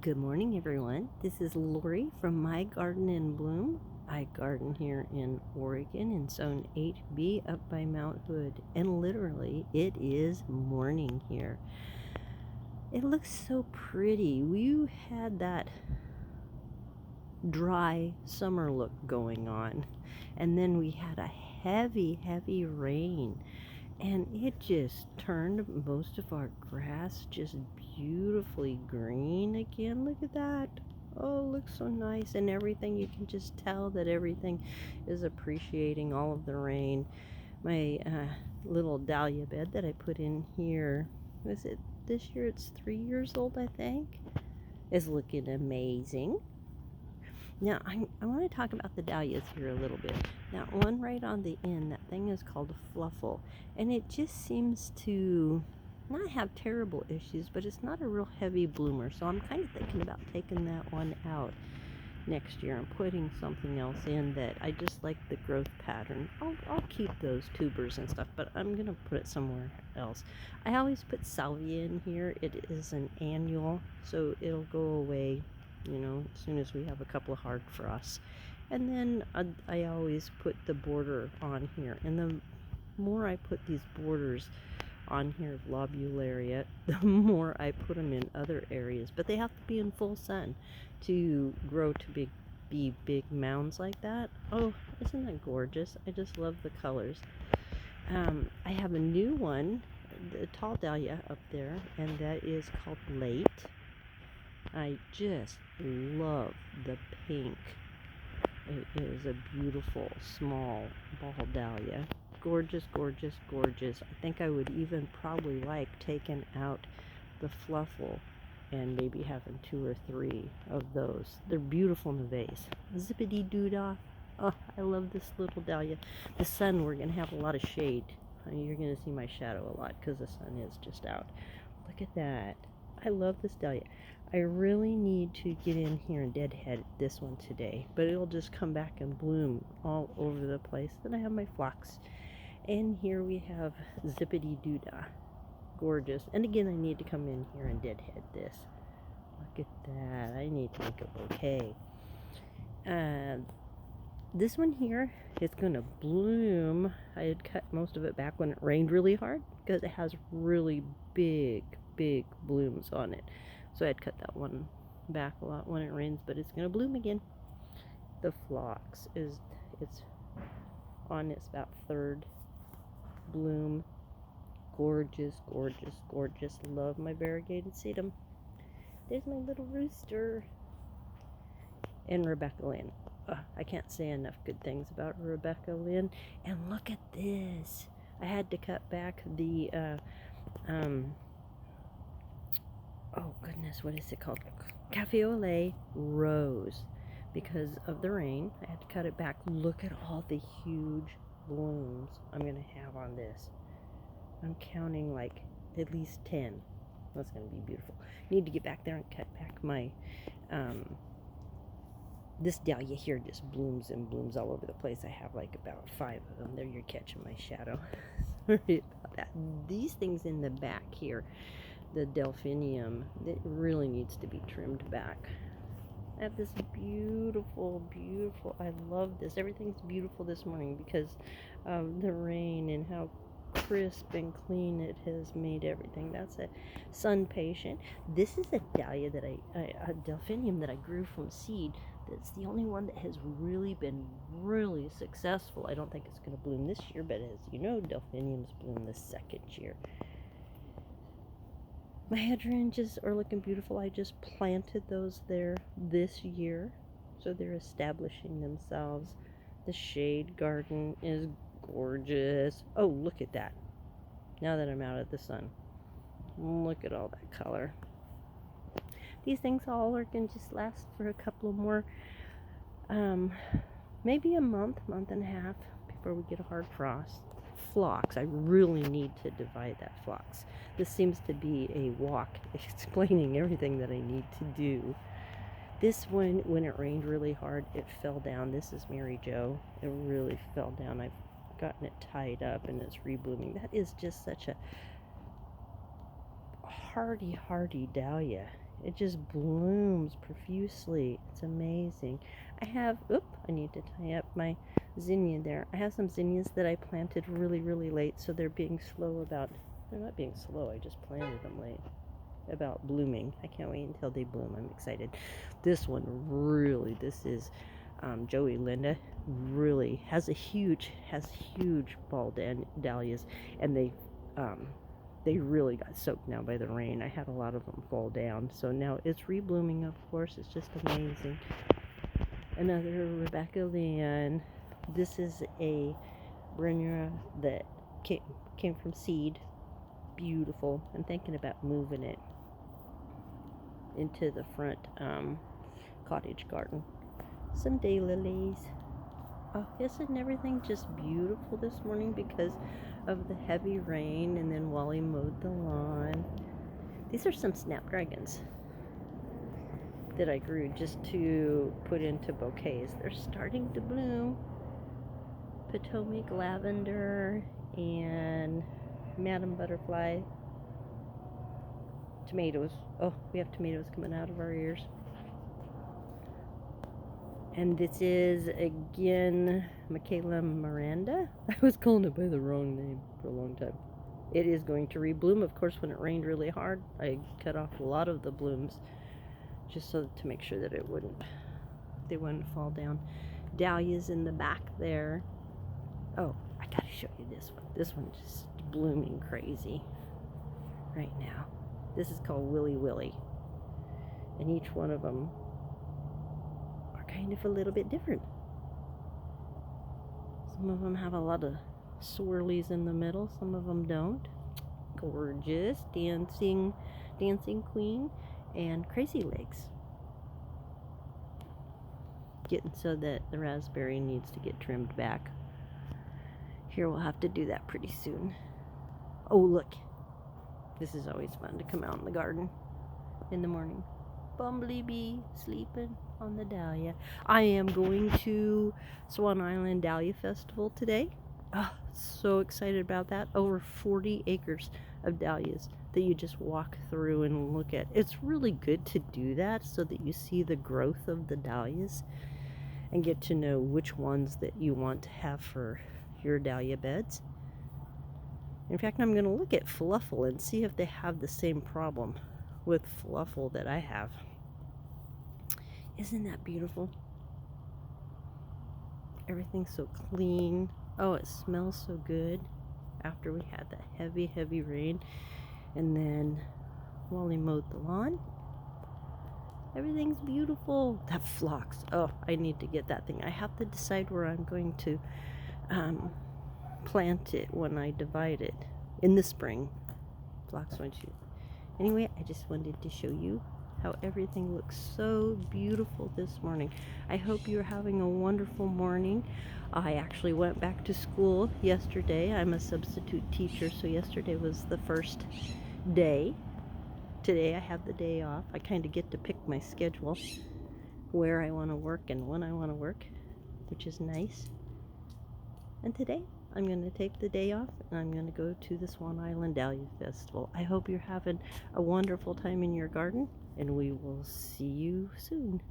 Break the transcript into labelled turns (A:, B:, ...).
A: Good morning, everyone. This is Lori from My Garden in Bloom. I garden here in Oregon in Zone 8B up by Mount Hood, and literally it is morning here. It looks so pretty. We had that dry summer look going on, and then we had a heavy rain, and it just turned most of our grass just beautifully green again. Look at that. Oh, it looks so nice, and everything, you can just tell that everything is appreciating all of the rain. My little dahlia bed that I put in here, was it this year? It's 3 years old, I think, is looking amazing. Now, I want to talk about the dahlias here a little bit. Now, one right on the end, that thing is called a fluffle, and it just seems to not have terrible issues, but it's not a real heavy bloomer, so I'm kind of thinking about taking that one out next year and putting something else in that I just like the growth pattern. I'll keep those tubers and stuff, but I'm going to put it somewhere else. I always put salvia in here. It is an annual, so it'll go away, as soon as we have a couple of hard frosts. And then I always put the border on here, and the more I put these borders on here of lobularia, the more I put them in other areas, but they have to be in full sun to grow to be big mounds like that. Oh, isn't that gorgeous? I just love the colors. I have a new one, the tall dahlia up there, and that is called Late. I just love the pink. It is a beautiful small ball dahlia. Gorgeous, gorgeous, gorgeous. I think I would even probably like taking out the fluffle and maybe having 2 or 3 of those. They're beautiful in a vase. Zippity doo-dah. Oh, I love this little dahlia. The sun, we're going to have a lot of shade. You're going to see my shadow a lot because the sun is just out. Look at that. I love this dahlia. I really need to get in here and deadhead this one today, but it'll just come back and bloom all over the place. Then I have my phlox. And here we have Zippity Doodah. Gorgeous. And again, I need to come in here and deadhead this. Look at that. I need to make a bouquet. This one here is going to bloom. I had cut most of it back when it rained really hard because it has really big blooms on it. So I'd cut that one back a lot when it rains, but it's going to bloom again. The phlox it's on its about 3rd bloom. Gorgeous, gorgeous, gorgeous. Love my variegated sedum. There's my little rooster. And Rebecca Lynn. I can't say enough good things about Rebecca Lynn. And look at this. I had to cut back the oh goodness, what is it called? Cafe au lait rose. Because of the rain, I had to cut it back. Look at all the huge blooms I'm going to have on this. I'm counting like at least 10. That's going to be beautiful. Need to get back there and cut back my, this dahlia here just blooms and blooms all over the place. I have like about 5 of them. There, you're catching my shadow. Sorry about that. These things in the back here, the delphinium, that really needs to be trimmed back. I have this beautiful, I love this. Everything's beautiful this morning because of the rain and how crisp and clean it has made everything. That's a sun patient. This is a dahlia that a delphinium that I grew from seed. That's the only one that has really been really successful. I don't think it's going to bloom this year, but as you know, delphiniums bloom the 2nd year. My hydrangeas are looking beautiful. I just planted those there this year, so they're establishing themselves. The shade garden is gorgeous. Oh, look at that. Now that I'm out of the sun, look at all that color. These things all are going to just last for a couple of more, maybe a month and a half before we get a hard frost. Phlox, I really need to divide that phlox. This seems to be a walk explaining everything that I need to do. This one, when it rained really hard, it fell down. This is Mary Jo. It really fell down. I've gotten it tied up and it's reblooming. That is just such a hardy dahlia. It just blooms profusely. It's amazing. I need to tie up my zinnia there. I have some zinnias that I planted really, really late, so they're not being slow, I just planted them late, about blooming. I can't wait until they bloom. I'm excited. This is Joey Linda, really has huge ball dahlias, and they really got soaked now by the rain. I had a lot of them fall down, so now it's reblooming. Of course, it's just amazing. Another Rebecca Lynn. This is a Brennera that came from seed. Beautiful. I'm thinking about moving it into the front cottage garden. Some daylilies. Oh, isn't everything just beautiful this morning because of the heavy rain, and then Wally mowed the lawn. These are some snapdragons that I grew just to put into bouquets. They're starting to bloom. Potomac lavender and Madam Butterfly. Tomatoes. Oh, we have tomatoes coming out of our ears. And this is, again, Michaela Miranda. I was calling it by the wrong name for a long time. It is going to rebloom. Of course, when it rained really hard, I cut off a lot of the blooms just so to make sure that they wouldn't fall down. Dahlias in the back there. Oh, I gotta show you this one. This one's just blooming crazy right now. This is called Willy Willy. And each one of them are kind of a little bit different. Some of them have a lot of swirlies in the middle. Some of them don't. Gorgeous. Dancing Queen and Crazy Legs. Getting so that the raspberry needs to get trimmed back. Here, we'll have to do that pretty soon. Oh, look. This is always fun to come out in the garden in the morning. Bumblebee sleeping on the dahlia. I am going to Swan Island Dahlia Festival today. Oh, so excited about that. Over 40 acres of dahlias that you just walk through and look at. It's really good to do that so that you see the growth of the dahlias and get to know which ones that you want to have for your dahlia beds. In fact, I'm going to look at Fluffle and see if they have the same problem with Fluffle that I have. Isn't that beautiful? Everything's so clean. Oh, it smells so good after we had that heavy rain. And then Wally mowed the lawn. Everything's beautiful. That phlox. Oh, I need to get that thing. I have to decide where I'm going to plant it when I divide it in the spring. Phlox won't you? Anyway, I just wanted to show you how everything looks so beautiful this morning. I hope you're having a wonderful morning. I actually went back to school yesterday. I'm a substitute teacher, so yesterday was the first day. Today I have the day off. I kind of get to pick my schedule, where I want to work and when I want to work, which is nice. And today I'm going to take the day off and I'm going to go to the Swan Island Dahlia Festival. I hope you're having a wonderful time in your garden, and we will see you soon.